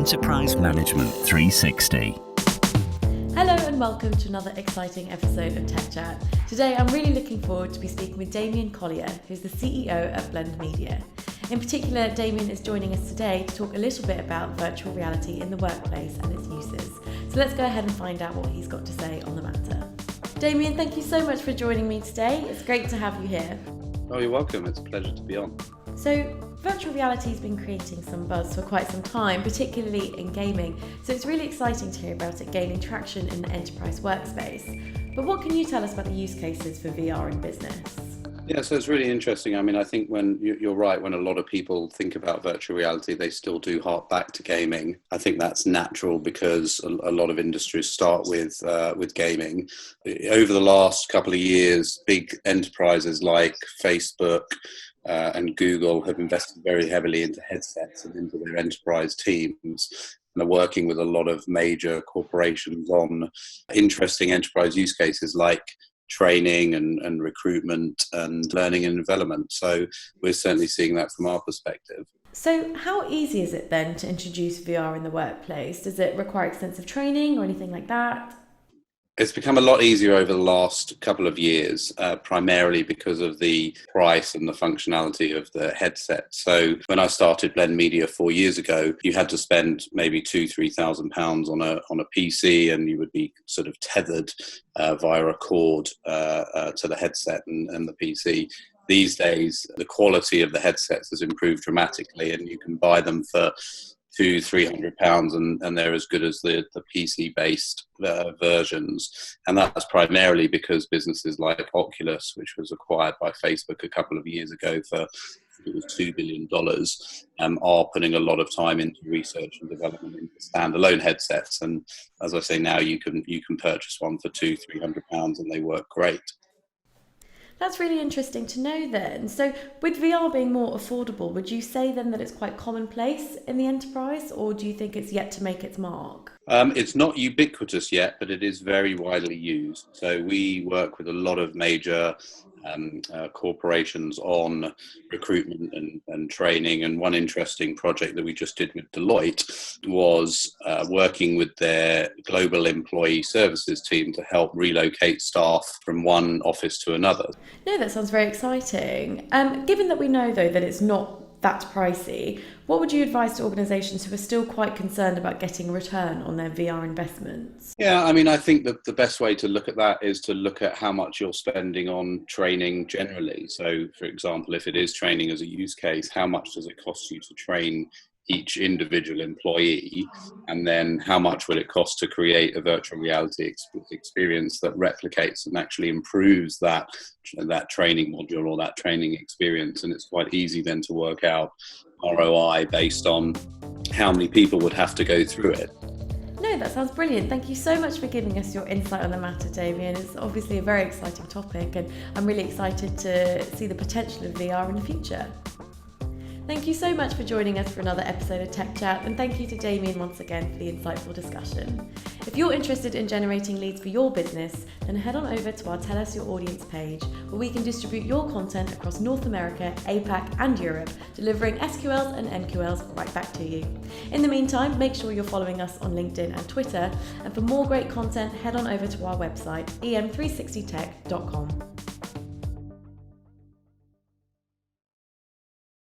Enterprise Management 360. Hello and welcome to another exciting episode of Tech Chat. Today I'm really looking forward to be speaking with Damian Collier, who's the CEO of Blend Media. In particular, Damian is joining us today to talk a little bit about virtual reality in the workplace and its uses. So let's go ahead and find out what he's got to say on the matter. Damian, thank you so much for joining me today. It's great to have you here. Oh, you're welcome. It's a pleasure to be on. So, virtual reality has been creating some buzz for quite some time, particularly in gaming. So it's really exciting to hear about it gaining traction in the enterprise workspace. But what can you tell us about the use cases for VR in business? Yeah, so it's really interesting. I mean, I think when you're right, when a lot of people think about virtual reality, they still do hark back to gaming. I think that's natural because a lot of industries start with gaming. Over the last couple of years, big enterprises like Facebook and Google have invested very heavily into headsets and into their enterprise teams, and are working with a lot of major corporations on interesting enterprise use cases like training and recruitment and learning and development. So we're certainly seeing that from our perspective. So how easy is it then to introduce VR in the workplace? Does it require extensive training or anything like that? It's become a lot easier over the last couple of years, primarily because of the price and the functionality of the headset. So when I started Blend Media 4 years ago, you had to spend maybe £2,000-3,000 on a PC, and you would be sort of tethered via a cord to the headset and the PC. These days, the quality of the headsets has improved dramatically, and you can buy them for £200-300 and they're as good as the PC based versions, and that's primarily because businesses like Oculus, which was acquired by Facebook a couple of years ago for it was $2 billion, are putting a lot of time into research and development into standalone headsets. And as I say, now you can purchase one for £200-300 and they work great. That's really interesting to know then. So with VR being more affordable, would you say then that it's quite commonplace in the enterprise, or do you think it's yet to make its mark? It's not ubiquitous yet, but it is very widely used. So we work with a lot of major corporations on recruitment and training. And one interesting project that we just did with Deloitte was working with their global employee services team to help relocate staff from one office to another. No, that sounds very exciting. Given that we know, though, that it's not that pricey, what would you advise to organisations who are still quite concerned about getting a return on their VR investments? Yeah, I mean, I think that the best way to look at that is to look at how much you're spending on training generally. So, for example, if it is training as a use case, how much does it cost you to train each individual employee, and then how much will it cost to create a virtual reality experience that replicates and actually improves that training module or that training experience. And it's quite easy then to work out ROI based on how many people would have to go through it. No, that sounds brilliant. Thank you so much for giving us your insight on the matter, Damian. It's obviously a very exciting topic, and I'm really excited to see the potential of VR in the future. Thank you so much for joining us for another episode of Tech Chat, and thank you to Damian once again for the insightful discussion. If you're interested in generating leads for your business, then head on over to our Tell Us Your Audience page, where we can distribute your content across North America, APAC and Europe, delivering SQLs and MQLs right back to you. In the meantime, make sure you're following us on LinkedIn and Twitter, and for more great content, head on over to our website, em360tech.com.